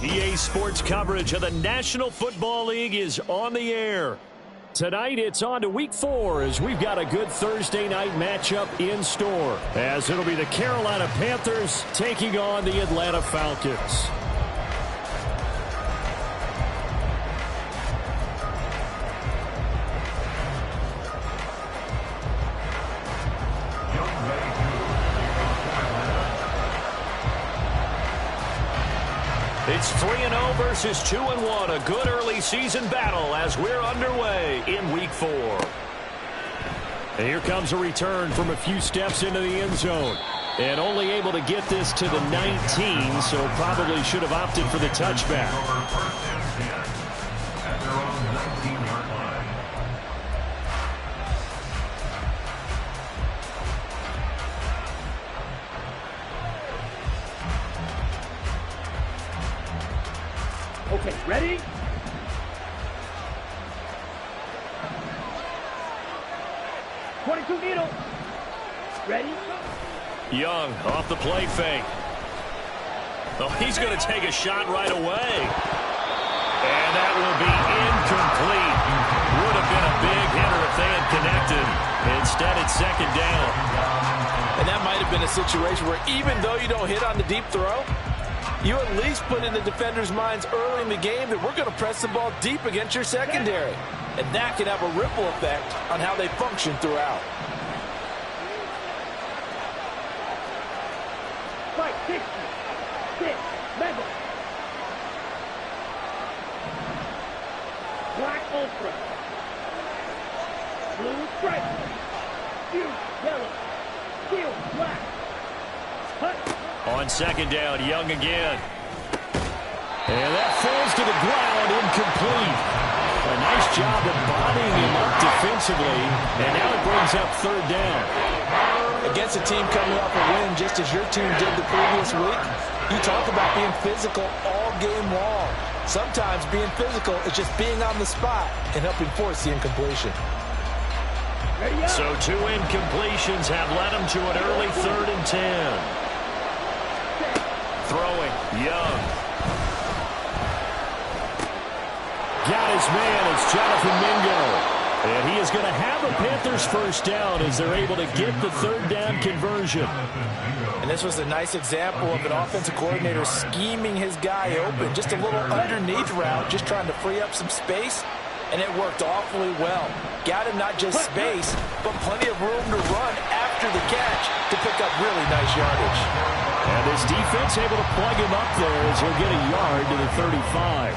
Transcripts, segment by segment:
EA Sports coverage of the National Football League is on the air. Tonight, it's on to Week 4 as we've got a good Thursday night matchup in store, as it'll be the Carolina Panthers taking on the Atlanta Falcons. It's 3-0 versus 2-1. A good early season battle as we're underway in Week 4. And here comes a return from a few steps into the end zone. And only able to get this to the 19, so probably should have opted for the touchback. Okay, ready? .22 needle. Ready? Young off the play fake. Oh, he's going to take a shot right away. And that will be incomplete. Would have been a big hitter if they had connected. Instead, it's second down. And that might have been a situation where even though you don't hit on the deep throw, you at least put in the defenders' minds early in the game that we're going to press the ball deep against your secondary. And that can have a ripple effect on how they function throughout. Fight, 60, 6, Mega. Black Ultra. Blue Stripe. Fuse, yellow. Steel, black. Hut. On second down, Young again. And that falls to the ground, incomplete. A nice job of bodying him up defensively, and now it brings up third down. Against a team coming off a win just as your team did the previous week, you talk about being physical all game long. Sometimes being physical is just being on the spot and helping force the incompletion. So 2 incompletions have led him to an early 3rd and 10. Throwing, Young. Got his man, it's Jonathan Mingo. And he is going to have a Panthers first down as they're able to get the third down conversion. And this was a nice example of an offensive coordinator scheming his guy open. Just a little underneath route, just trying to free up some space. And it worked awfully well. Got him not just space, but plenty of room to run after the catch to pick up really nice yardage. And this defense able to plug him up there as he'll get a yard to the 35.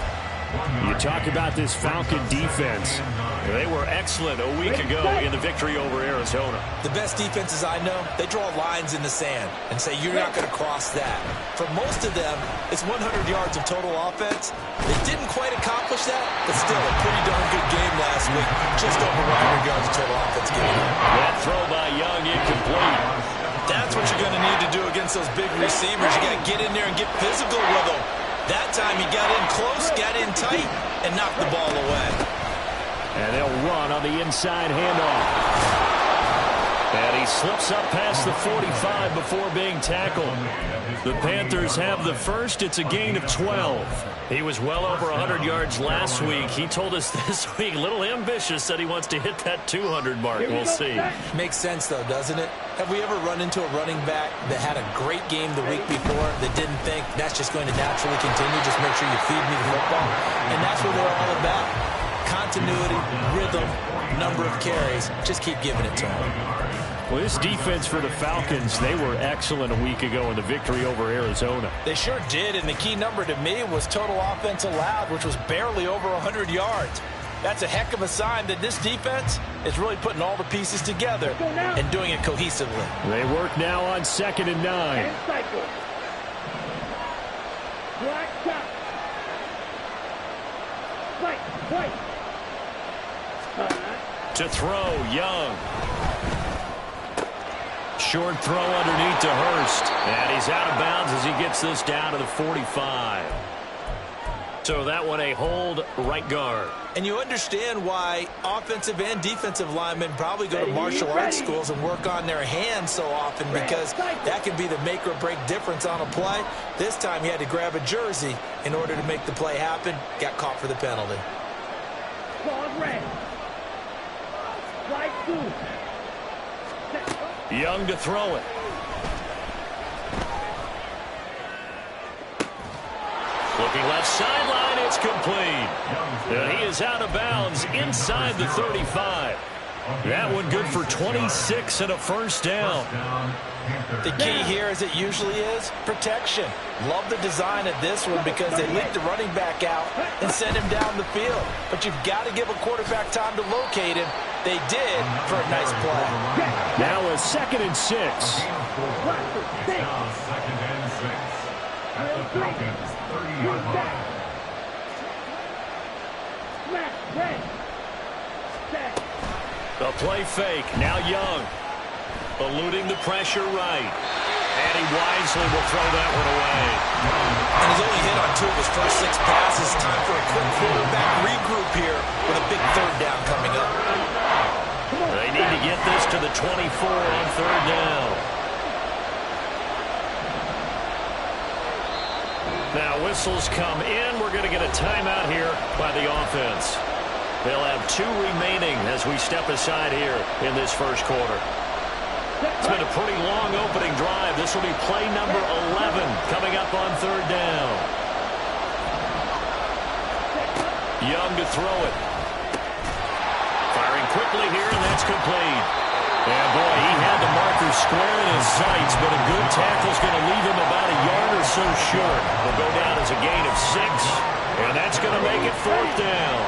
You talk about this Falcon defense. They were excellent a week ago in the victory over Arizona. The best defenses I know, they draw lines in the sand and say you're not going to cross that. For most of them, it's 100 yards of total offense. They didn't quite accomplish that, but still a pretty darn good game last week. Just over 100 yards of total offense given up. That throw by Young incomplete. That's what you're going to need to do against those big receivers. You got to get in there and get physical with them. That time he got in close, got in tight, and knocked the ball away. And they'll run on the inside handoff. And he slips up past the 45 before being tackled. The Panthers have the first. It's a gain of 12. He was well over 100 yards last week. He told us this week, a little ambitious, that he wants to hit that 200 mark. We'll see. Makes sense, though, doesn't it? Have we ever run into a running back that had a great game the week before that didn't think that's just going to naturally continue? Just make sure you feed me the football. And that's what they're all about. Continuity, rhythm, number of carries. Just keep giving it to them. Well, this defense for the Falcons, they were excellent a week ago in the victory over Arizona. They sure did, and the key number to me was total offense allowed, which was barely over 100 yards. That's a heck of a sign that this defense is really putting all the pieces together and doing it cohesively. They work now on 2nd and 9. And cycle. Black top. Fight, fight. To throw, Young. Short throw underneath to Hurst. And he's out of bounds as he gets this down to the 45. So that one a hold right guard. And you understand why offensive and defensive linemen probably go to martial arts schools and work on their hands so often, because that can be the make or break difference on a play. This time he had to grab a jersey in order to make the play happen. Got caught for the penalty. Young to throw it. Looking left sideline, it's complete. And he is out of bounds inside the 35. That one good for 26 and a first down. The key here, as it usually is, protection. Love the design of this one because they leak the running back out and send him down the field. But you've got to give a quarterback time to locate him. They did for a nice play. Now a 2nd and 6. The play fake. Now Young. Eluding the pressure right. And he wisely will throw that one away. And he's only hit on 2 of his first 6 passes. Time for a quick quarterback regroup here with a big 3rd down coming up. They need to get this to the 24 on 3rd down. Now whistles come in. We're going to get a timeout here by the offense. They'll have 2 remaining as we step aside here in this first quarter. It's been a pretty long opening drive. This will be play number 11 coming up on 3rd down. Young to throw it. Firing quickly here, and that's complete. And boy, he had the marker square in his sights, but a good tackle is going to leave him about a yard or so short. Will go down as a gain of 6, and that's going to make it 4th down.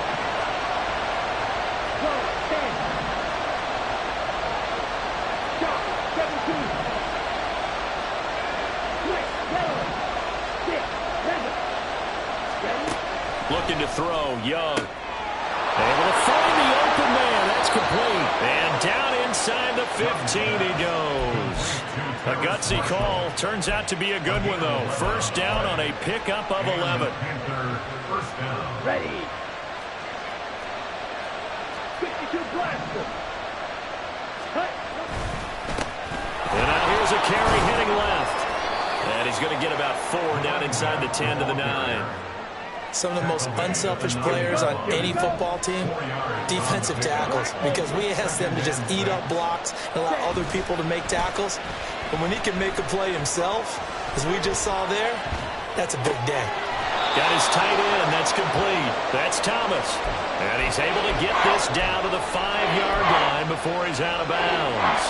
Looking to throw, Young. Able to find the open man. That's complete. And down inside the 15 he goes. A gutsy call. Turns out to be a good one, though. First down on a pickup of 11. Ready. 52 blaster. Cut. And now here's a carry heading left. And he's going to get about 4 down inside the 10 to the 9. Some of the most unselfish players on any football team, defensive tackles, because we ask them to just eat up blocks and allow other people to make tackles. But when he can make a play himself, as we just saw there, that's a big day. Got his tight end. That's complete. That's Thomas. And he's able to get this down to the 5-yard line before he's out of bounds.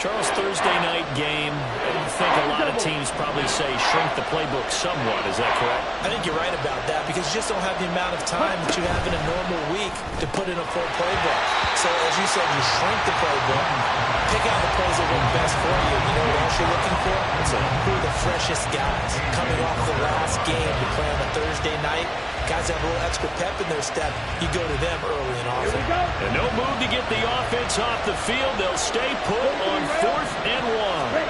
Charles, Thursday night game, I think a lot of teams probably say shrink the playbook somewhat. Is that correct? I think you're right about that, because you just don't have the amount of time that you have in a normal week to put in a full playbook. So, as you said, you shrink the playbook, pick out the plays that work best for you. You know what else you're looking for? Who are the freshest guys coming off the last game to play on a Thursday night? Guys have a little extra pep in their step. You go to them early and often. And no move to get the offense off the field. They'll stay put on 4th and 1.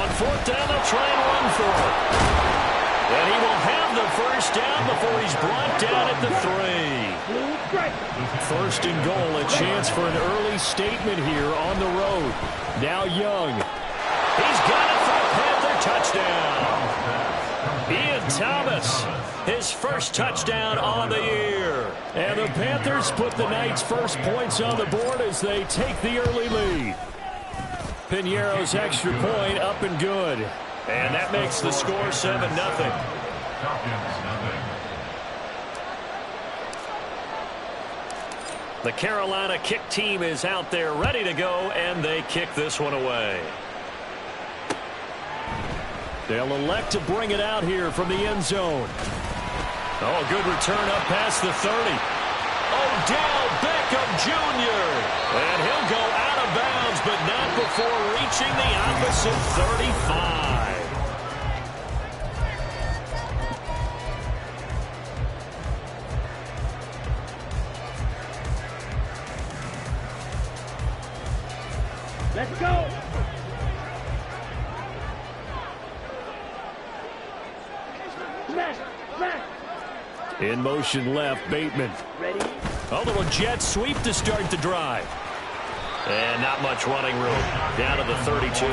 On 4th down, they'll try and run for it. And he will have the first down before he's brought down at the 3. 1st and goal, a chance for an early statement here on the road. Now Young. He's got it for a Panther touchdown. Ian Thomas, his first touchdown on the year. And the Panthers put the night's first points on the board as they take the early lead. Piñeiro's extra point up and good. And that makes the score 7-0. The Carolina kick team is out there ready to go, and they kick this one away. They'll elect to bring it out here from the end zone. Oh, a good return up past the 30. Odell Beckham Jr. And he'll go out of bounds, but not before reaching the opposite 35. Let's go. Smash, smash. In motion left, Bateman. Ready? A little jet sweep to start the drive. And not much running room. Down to the 32.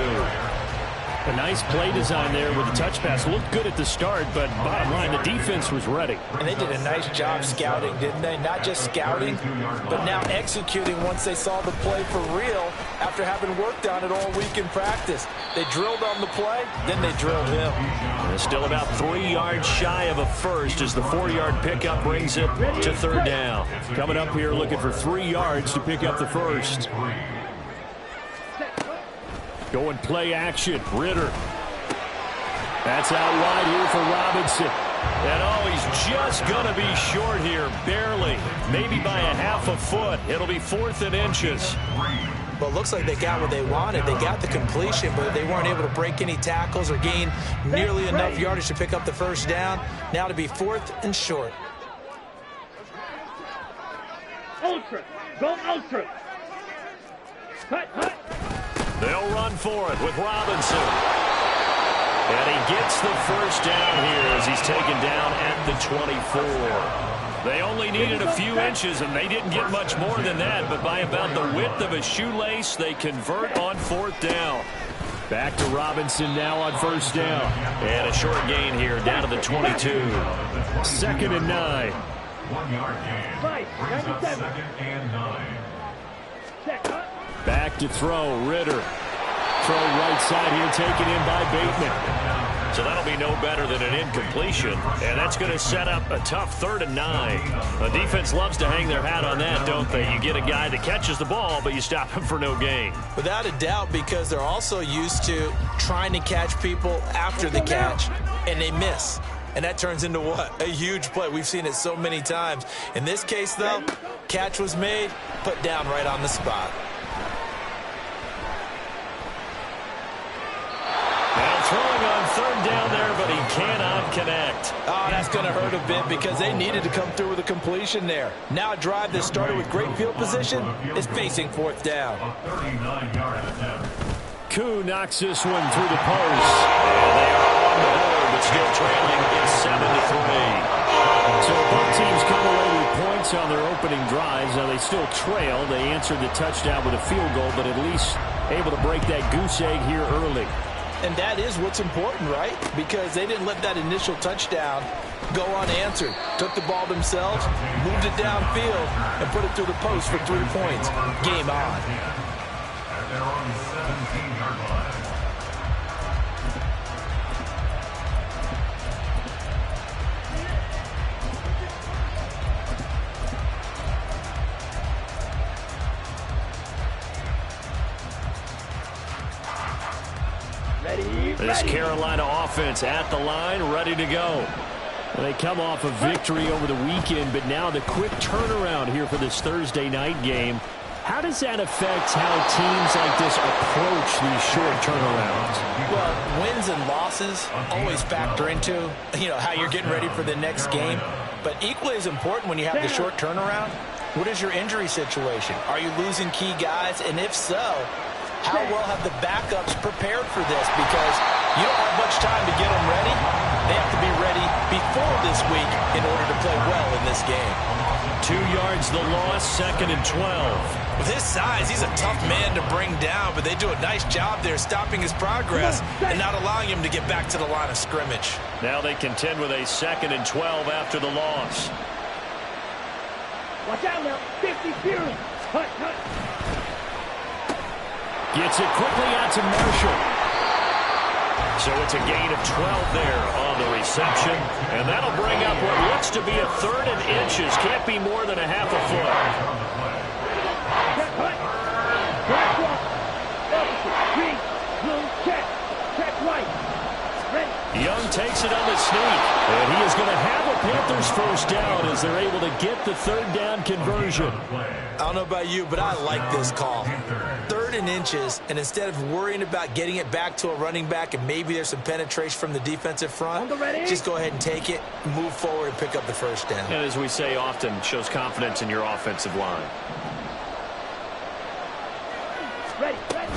A nice play design there with the touch pass. Looked good at the start, but bottom line, the defense was ready. And they did a nice job scouting, didn't they? Not just scouting, but now executing once they saw the play for real after having worked on it all week in practice. They drilled on the play, then they drilled him. And still about 3 yards shy of a first as the 4-yard pickup brings it to third down. Coming up here looking for 3 yards to pick up the first. Going play action. Ritter. That's out wide here for Robinson. And oh, he's just going to be short here. Barely. Maybe by a half a foot. It'll be 4th and inches. Well, it looks like they got what they wanted. They got the completion, but they weren't able to break any tackles or gain nearly enough yardage to pick up the first down. Now to be 4th and short. Ultra. Go ultra. Cut, cut. They'll run for it with Robinson. And he gets the first down here as he's taken down at the 24. They only needed a few inches, and they didn't get much more than that. But by about the width of a shoelace, they convert on 4th down. Back to Robinson now on first down. And a short gain here down to the 22. 2nd and 9. 1 yard gain. Right, 97. 2nd and 9. Check, cut. Back to throw, Ritter. Throw right side here, taken in by Bateman. So that'll be no better than an incompletion, and that's going to set up a tough 3rd and 9. The defense loves to hang their hat on that, don't they? You get a guy that catches the ball, but you stop him for no gain. Without a doubt, because they're also used to trying to catch people after the catch, and they miss. And that turns into what? A huge play. We've seen it so many times. In this case, though, catch was made, put down right on the spot. Throwing on 3rd down there, but he cannot connect. Oh, that's going to hurt a bit because they needed to come through with a completion there. Now a drive that started with great field position is facing 4th down. Koo knocks this one through the post. And they are on the board, but still trailing. It's 7-3. So both teams come away with points on their opening drives. Now they still trail. They answered the touchdown with a field goal, but at least able to break that goose egg here early. And that is what's important, right? Because they didn't let that initial touchdown go unanswered. Took the ball themselves, moved it downfield, and put it through the post for 3 points. Game on. They're on the 17-yard line. This Carolina offense at the line, ready to go. They come off a victory over the weekend, but now the quick turnaround here for this Thursday night game. How does that affect how teams like this approach these short turnarounds? Well, wins and losses always factor into, how you're getting ready for the next game. But equally as important when you have the short turnaround, what is your injury situation? Are you losing key guys? And if so, how well have the backups prepared for this? Because you don't have much time to get them ready. They have to be ready before this week in order to play well in this game. 2 yards the loss, 2nd and 12. With his size, he's a tough man to bring down, but they do a nice job there stopping his progress and not allowing him to get back to the line of scrimmage. Now they contend with a 2nd and 12 after the loss. Watch out now. 50 Fury. Cut, cut. Gets it quickly out to Marshall. So it's a gain of 12 there on the reception. And that'll bring up what looks to be a 3rd and inches. Can't be more than a half a foot. Check, cut. Black walk. Opposite. Green. Blue. Check. Check right. Ready. Young takes it on the sneak. And he is going to have a Panthers first down as they're able to get the 3rd down conversion. I don't know about you, but I like this call. 3rd and inches, and instead of worrying about getting it back to a running back and maybe there's some penetration from the defensive front, just go ahead and take it, move forward, and pick up the first down. And as we say often, shows confidence in your offensive line. Ready, ready.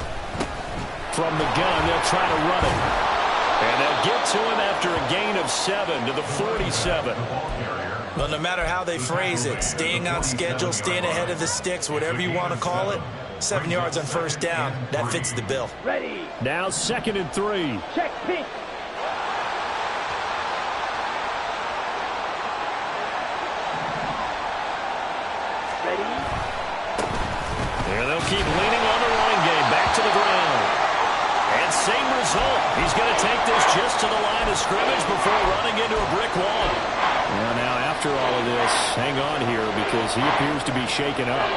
From the gun, they'll try to run it. And And they'll get to him after a gain of 7 to the 47. Well, no matter how they phrase it, staying on schedule, staying ahead of the sticks, whatever you want to call it, 7 yards on first down, that fits the bill. Ready. Now 2nd and 3. Check pink. Ready. And they'll keep leaning on the running game. Back to the ground. And same result. He's going to take this just to the line of scrimmage before running into a brick wall. Well, now after all of this, hang on here because he appears to be shaken up.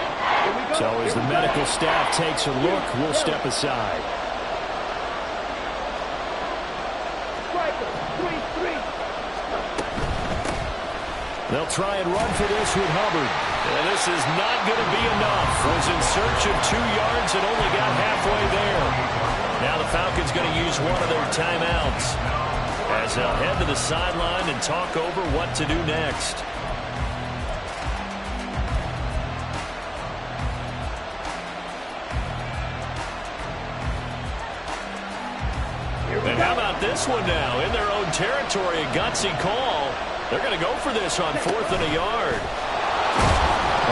So as the medical staff takes a look, we'll step aside. Striker. 3-3. They'll try and run for this with Hubbard. And this is not going to be enough. Was in search of 2 yards and only got halfway there. Now the Falcons going to use one of their timeouts as they'll head to the sideline and talk over what to do next. And how about this one now? In their own territory, a gutsy call. They're going to go for this on 4th and a yard.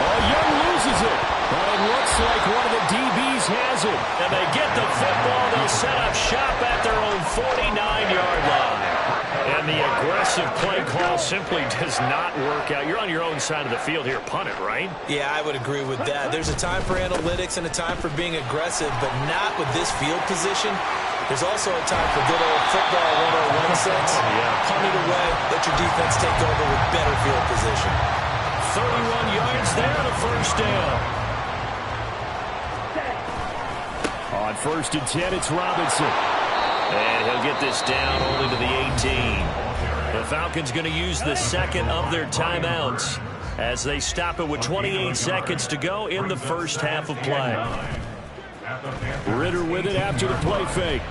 Oh, Young loses it. But it looks like one of the DBs has it. And they get the football. They'll set up shop at their own 49-yard line. And the aggressive play call simply does not work out. You're on your own side of the field here. Punt it, right? Yeah, I would agree with that. There's a time for analytics and a time for being aggressive, but not with this field position. There's also a time for good old football 101 sense. Punt it away, let your defense take over with better field position. 31 yards there on a first down. On 1st and 10, it's Robinson. And he'll get this down only to the 18. The Falcons going to use the 2nd of their timeouts as they stop it with 28 seconds to go in the first half of play. Ritter with it after the play fake.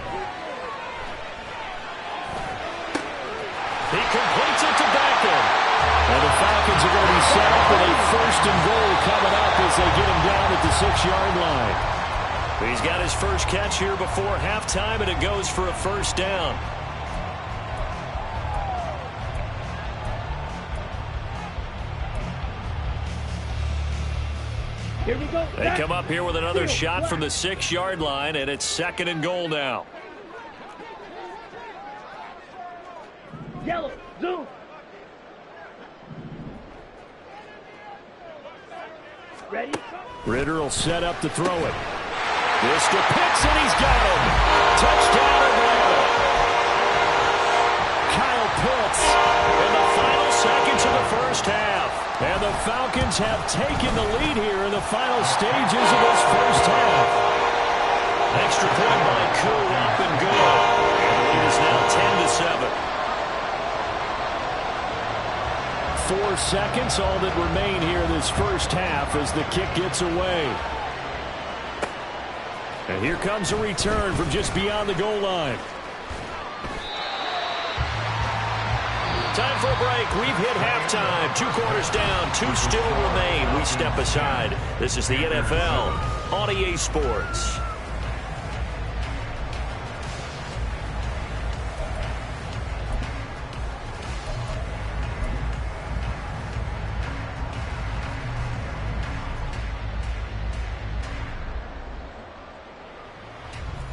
He completes it to Beckham. And the Falcons are going to be set up with a 1st and goal coming up as they get him down at the 6-yard line. He's got his first catch here before halftime, and it goes for a first down. Here we go. They come up here with another shot from the 6-yard line, and it's 2nd and goal now. Yellow. Zoom. Ready. Ritter will set up to throw it. This to Pitts, and he's got him. Touchdown, Atlanta. Kyle Pitts in the final seconds of the first half. And the Falcons have taken the lead here in the final stages of this first half. Extra point by Koo, up and good. And the lead is now 10-7. 4 seconds, all that remain here this first half as the kick gets away. And here comes a return from just beyond the goal line. Time for a break. We've hit halftime. 2 quarters down. 2 still remain. We step aside. This is the NFL on EA Sports.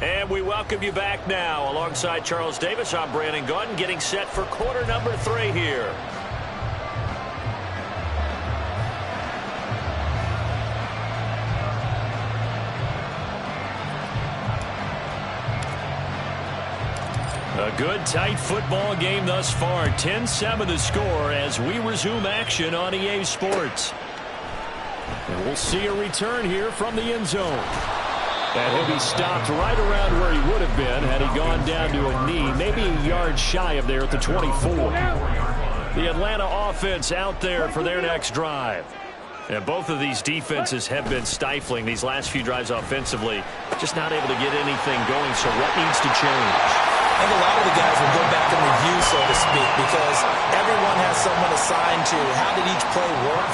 And we welcome you back now. Alongside Charles Davis, I'm Brandon Gaudin, getting set for quarter number 3 here. A good, tight football game thus far. 10-7 the score as we resume action on EA Sports. And we'll see a return here from the end zone. And he'll be stopped right around where he would have been had he gone down to a knee, maybe a yard shy of there at the 24. The Atlanta offense out there for their next drive. And both of these defenses have been stifling these last few drives offensively, just not able to get anything going. So what needs to change? I think a lot of the guys will go back and review, so to speak, because everyone has someone assigned to how did each play work.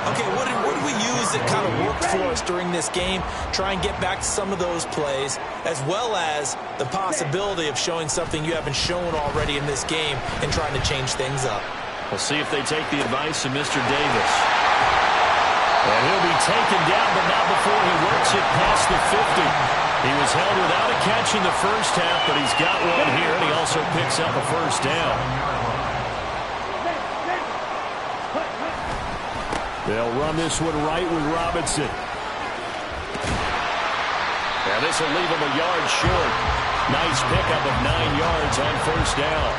Okay, what do we use that kind of worked for us during this game? Try and get back to some of those plays, as well as the possibility of showing something you haven't shown already in this game and trying to change things up. We'll see if they take the advice of Mr. Davis. And he'll be taken down, but not before he works it past the 50. He was held without a catch in the first half, but he's got one here, and he also picks up a first down. They'll run this one right with Robinson. And this will leave him a yard short. Nice pickup of 9 yards on first down.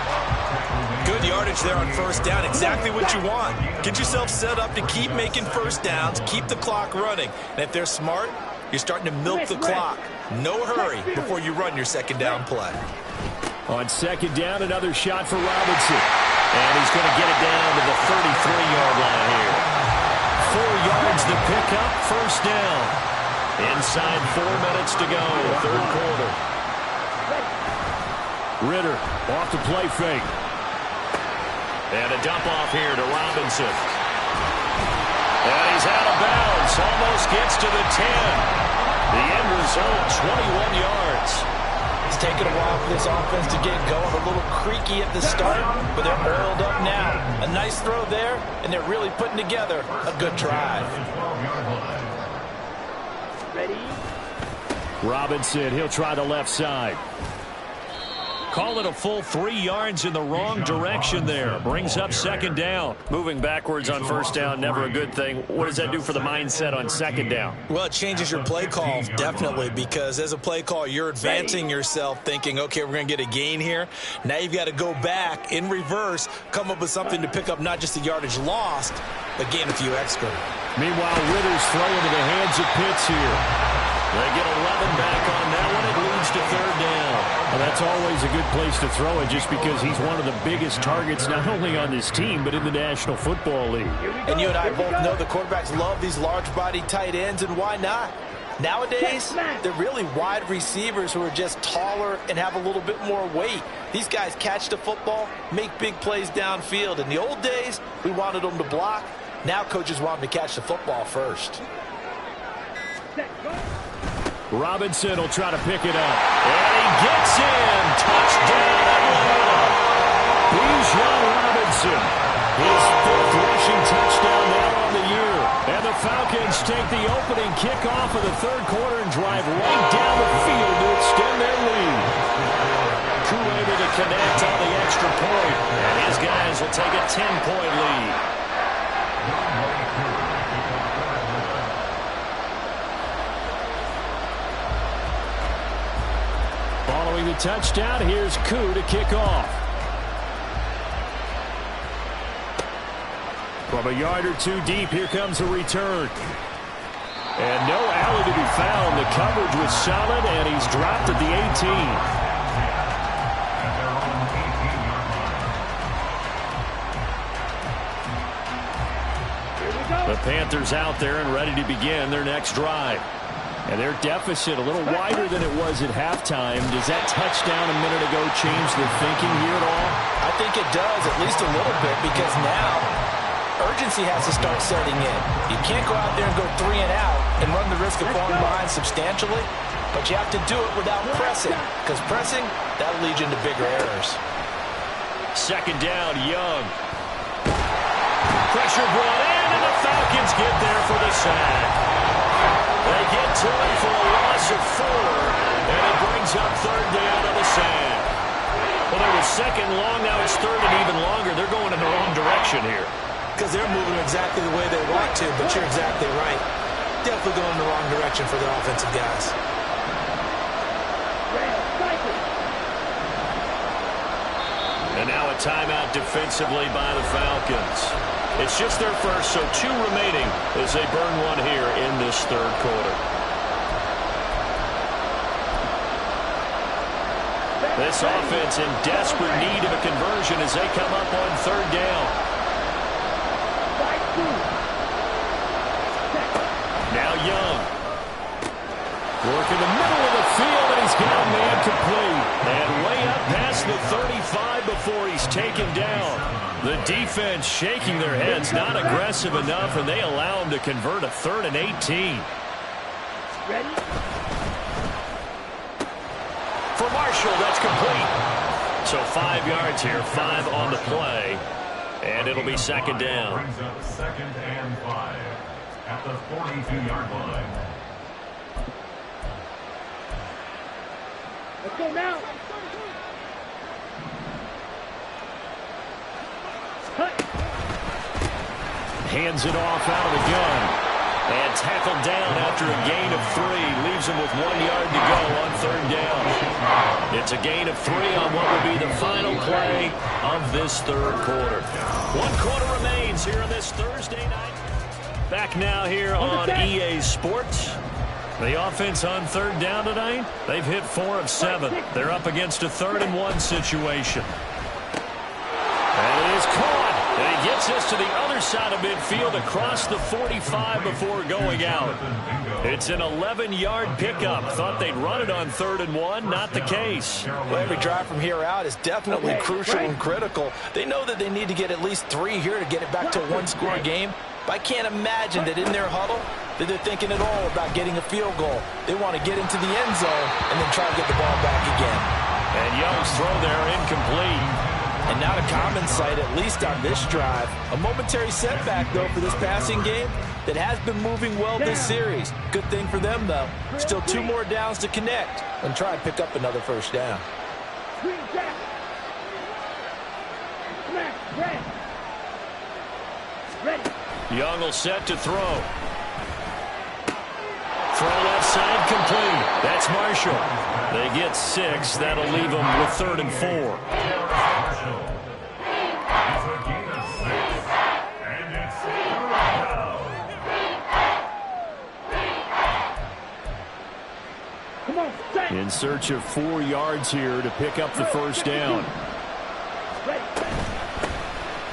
Good yardage there on first down. Exactly what you want. Get yourself set up to keep making first downs, keep the clock running. And if they're smart, you're starting to milk the clock. No hurry before you run your second down play. On second down, another shot for Robinson. And he's going to get it down to the 33-yard line here. 4 yards the pickup, first down. Inside 4 minutes to go, third quarter. Ritter off the play fake. And a dump off here to Robinson. And he's out of bounds. Almost gets to the 10. The end result, 21 yards. It's taken a while for this offense to get going. A little creaky at the start, but they're oiled up now. A nice throw there, and they're really putting together a good drive. Ready? Robinson, he'll try the left side. Call it a full 3 yards in the wrong direction there. Brings up second down. Moving backwards on first down, never a good thing. What does that do for the mindset on second down? Well, it changes your play call, definitely, because as a play call, you're advancing yourself thinking, okay, we're going to get a gain here. Now you've got to go back in reverse, come up with something to pick up not just the yardage lost, but gain a few extra. Meanwhile, Ritter's throwing to the hands of Pitts here. They get 11 back on that one. It leads to third down. Well, that's always a good place to throw it just because he's one of the biggest targets not only on this team but in the National Football League. And you and I both know the quarterbacks love these large-bodied tight ends, and why not? Nowadays, they're really wide receivers who are just taller and have a little bit more weight. These guys catch the football, make big plays downfield. In the old days, we wanted them to block. Now coaches want them to catch the football first. Robinson will try to pick it up. And he gets in. Touchdown, Atlanta. Bijan Robinson. His 5th rushing touchdown now on the year. And the Falcons take the opening kickoff of the third quarter and drive right down the field to extend their lead. Koo able to connect on the extra point. And his guys will take a 10-point lead. Following the touchdown, here's Koo to kick off. From a yard or two deep, here comes a return. And no alley to be found. The coverage was solid, and he's dropped at the 18. The Panthers out there and ready to begin their next drive. And their deficit a little wider than it was at halftime. Does that touchdown a minute ago change their thinking here at all? I think it does, at least a little bit, because now urgency has to start setting in. You can't go out there and go 3 and out and run the risk of falling behind substantially, but you have to do it without pressing, because pressing, that'll lead you into bigger errors. Second down, Young. Pressure brought in, and the Falcons get there for the sack. They get to it for a loss of 4, and it brings up third down on the sack. Well, there was second long, now it's third and even longer. They're going in the wrong direction here. Because they're moving exactly the way they want to, but you're exactly right. Definitely going in the wrong direction for their offensive guys. And now a timeout defensively by the Falcons. It's just their first, so 2 remaining as they burn one here in this third quarter. This offense in desperate need of a conversion as they come up on third down. Now Young. Work in the middle of the field, and he's got a man complete. And way up past past the 35 before he's taken down. The defense shaking their heads, not aggressive enough, and they allow him to convert a 3rd and 18. Ready? For Marshall, that's complete. So 5 yards here, 5 on the play, and it'll be 2nd down. Brings up 2nd and 5 at the 42-yard line. Let's go now. Cut. Hands it off out of the gun. And tackled down after a gain of 3. Leaves him with 1 yard to go on 3rd down. It's a gain of 3 on what will be the final play of this 3rd quarter. 1 quarter remains here on this Thursday night. Back now here on EA Sports. The offense on 3rd down tonight, they've hit 4 of 7. They're up against a 3rd and 1 situation. And it is caught. And he gets us to the other side of midfield across the 45 before going out. It's an 11-yard pickup. Thought they'd run it on 3rd and 1. Not the case. Well, every drive from here out is definitely crucial and critical. They know that they need to get at least 3 here to get it back to a 1-score game. But I can't imagine that in their huddle that they're thinking at all about getting a field goal. They want to get into the end zone and then try to get the ball back again. And Young's throw there incomplete. And not a common sight, at least on this drive. A momentary setback, though, for this passing game that has been moving well this series. Good thing for them, though. Still 2 more downs to connect and try and pick up another 1st down. Green jack. Smash. Red. Ready. Young will set to throw. Throw left side complete. That's Marshall. They get 6. That'll leave them with 3rd and 4. In search of 4 yards here to pick up the 1st down.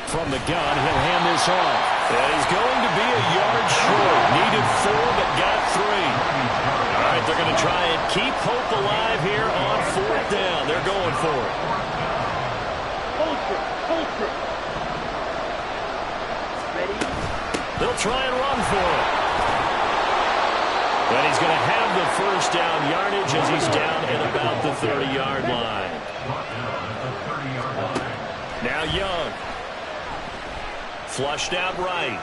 From the gun, he'll hand this off. And he's going to be a yard short. Needed 4, but got 3. All right, they're going to try and keep hope alive here on 4th down. They're going for it. Holster. Ready? They'll try and run for it. But he's going to have the 1st down yardage as he's down at about the 30-yard line. Now Young. Flushed out right.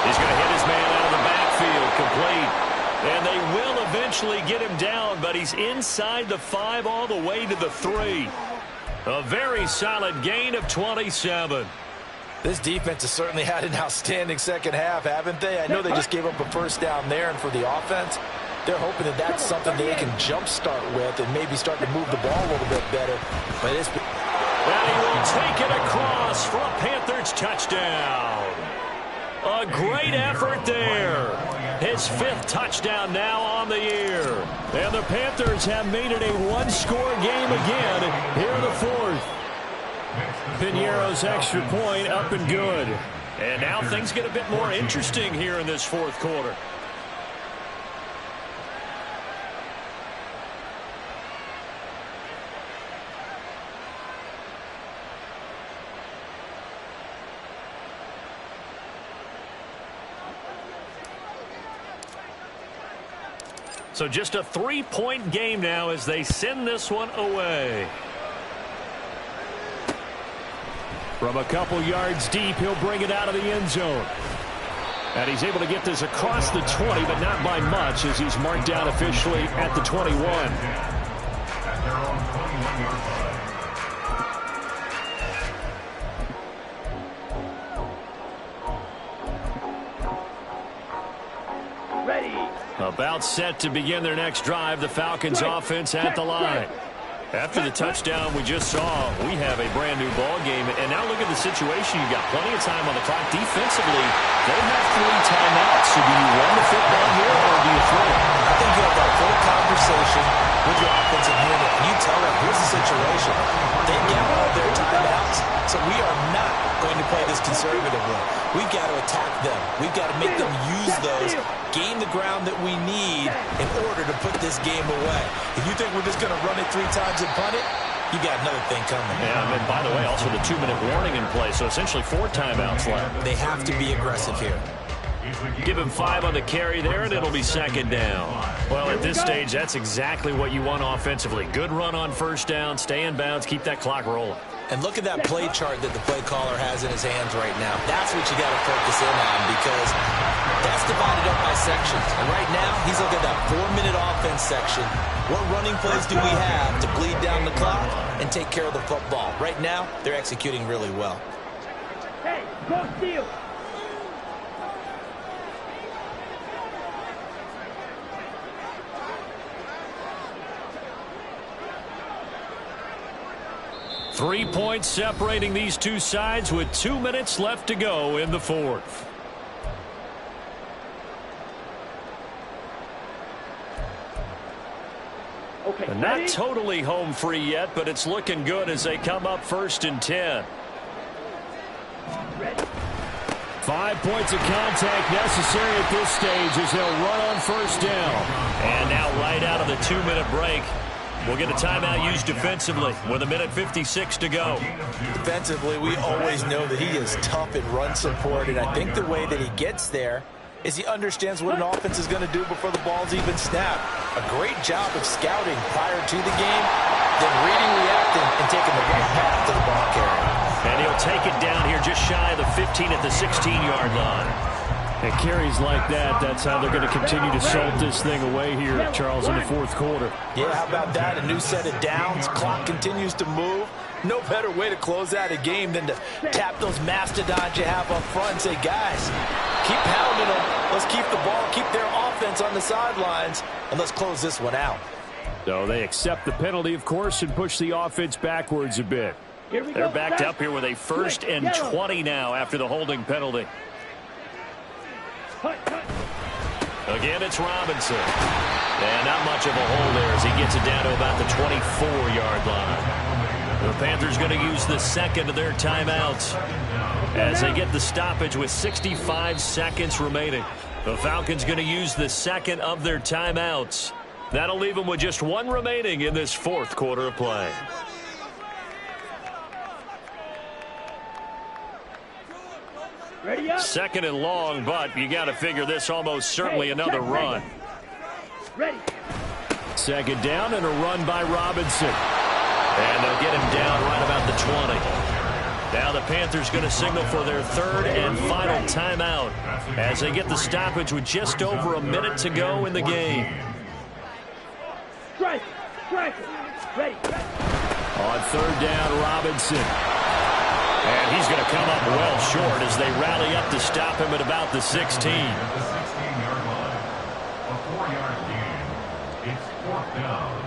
He's going to hit his man out of the backfield. Complete. And they will eventually get him down, but he's inside the 5 all the way to the 3. A very solid gain of 27. This defense has certainly had an outstanding 2nd half, haven't they? I know they just gave up a 1st down there, and for the offense, they're hoping that that's something they can jumpstart with and maybe start to move the ball a little bit better. But it's... And he will take it across for a Panthers touchdown. A great effort there. His 5th touchdown now on the year. And the Panthers have made it a 1-score game again here in the 4th. Piñeiro's extra point up and good. And now things get a bit more interesting here in this 4th quarter. So just a 3-point game now as they send this one away. From a couple yards deep, he'll bring it out of the end zone. And he's able to get this across the 20, but not by much as he's marked down officially at the 21. Ready. About set to begin their next drive. The Falcons offense at the line. After the touchdown we just saw, we have a brand new ball game. And now look at the situation. You've got plenty of time on the clock. Defensively, they have 3 timeouts. So do you run the football here or do you throw it? I think you have that full conversation with your offensive unit. You you tell them, here's the situation. They get all their timeouts, so we are not going to play this conservatively. We've got to attack them. We've got to make them use those, gain the ground that we need in order to put this game away. If you think we're just going to run it 3 times and punt it, you got another thing coming. Yeah, and by the way, also the 2-minute warning in play, so essentially 4 timeouts left. They have to be aggressive here. Give him 5 on the carry there, and it'll be 2nd down. Well, at this stage, that's exactly what you want offensively. Good run on 1st down, stay in bounds, keep that clock rolling. And look at that play chart that the play caller has in his hands right now. That's what you got to focus in on, because that's divided up by sections. And right now, he's looking at that 4-minute offense section. What running plays do we have to bleed down the clock and take care of the football? Right now, they're executing really well. Hey, go steal. Three points separating these two sides with 2 minutes left to go in the 4th. Okay, And not totally home free yet, but it's looking good as they come up 1st and 10. ready. 5 points of contact necessary at this stage as they'll run on 1st down. And now right out of the 2-minute break, we'll get a timeout used defensively with 1:56 to go. Defensively, we always know that he is tough in run support, and I think the way that he gets there is he understands what an offense is going to do before the ball's even snapped. A great job of scouting prior to the game, then reading, reacting, and taking the right path to the ball carrier. And he'll take it down here just shy of the 15 at the 16-yard line. And carries like that, that's how they're going to continue to salt this thing away here, Charles, in the 4th quarter. Yeah, how about that? A new set of downs. Clock continues to move. No better way to close out a game than to tap those mastodons you have up front and say, guys, keep pounding them. Let's keep the ball, keep their offense on the sidelines, and let's close this one out. So they accept the penalty, of course, and push the offense backwards a bit. They're backed up here with a 1st and 20 now after the holding penalty. Again, it's Robinson. And not much of a hole there as he gets it down to about the 24-yard line. The Panthers going to use the 2nd of their timeouts as they get the stoppage with 65 seconds remaining. The Falcons going to use the 2nd of their timeouts. That'll leave them with just 1 remaining in this 4th quarter of play. Ready up. 2nd and long, but you got to figure this almost certainly another run. Ready. 2nd down and a run by Robinson. And they'll get him down right about the 20. Now the Panthers going to signal for their 3rd and final timeout as they get the stoppage with just over a minute to go in the game. Strike. Ready. On 3rd down, Robinson. And he's going to come up well short as they rally up to stop him at about the 16. At the 16-yard line, a 4-yard gain. It's 4th down.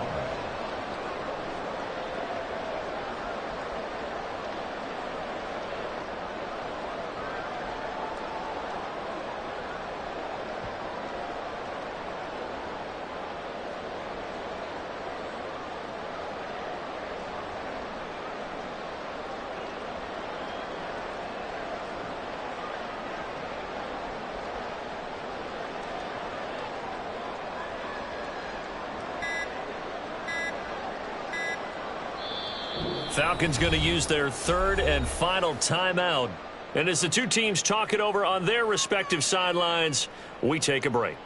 Falcons going to use their 3rd and final timeout. And as the two teams talk it over on their respective sidelines, we take a break.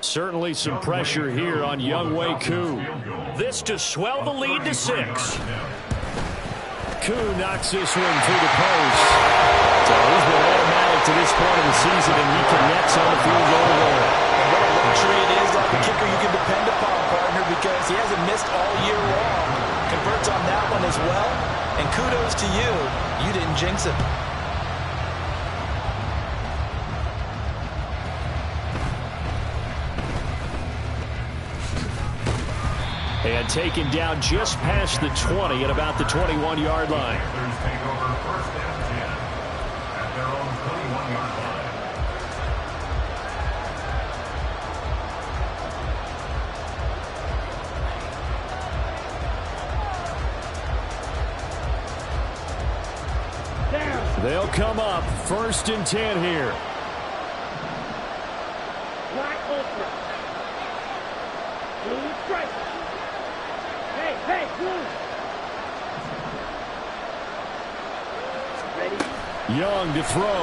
Certainly some pressure here on Younghoe Koo. This to swell the lead to 6. Koo knocks this one through the post. So he's been automatic to this point of the season, and he connects on the field goal line. What a luxury it is to have a kicker you can depend upon, partner, because he hasn't missed all year long. Converts on that one as well. And kudos to you. You didn't jinx it. And taken down just past the 20 at about the 21-yard line. Panthers take over 1st and 10 at their own 21-yard line. They'll come up 1st and 10 here. Black ultra. Blue strike. Hey, blue. Ready? Young to throw.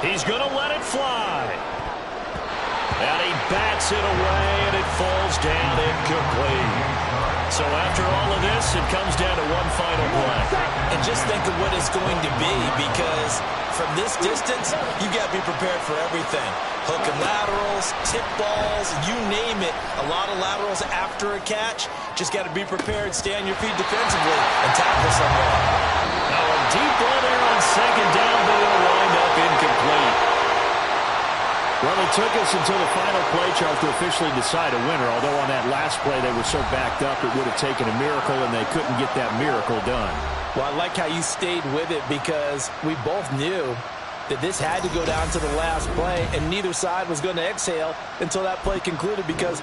He's going to let it fly. And he bats it away, and it falls down incomplete. So after all of this, it comes down to one final play. And just think of what it's going to be, because from this distance, you got to be prepared for everything. Hook and laterals, tip balls, you name it. A lot of laterals after a catch. Just got to be prepared, stay on your feet defensively, and tackle someone. Now a deep ball there on 2nd down, but it'll wind up incomplete. Well, it took us until the final play chart to officially decide a winner, although on that last play they were so backed up it would have taken a miracle, and they couldn't get that miracle done. Well, I like how you stayed with it, because we both knew that this had to go down to the last play, and neither side was going to exhale until that play concluded, because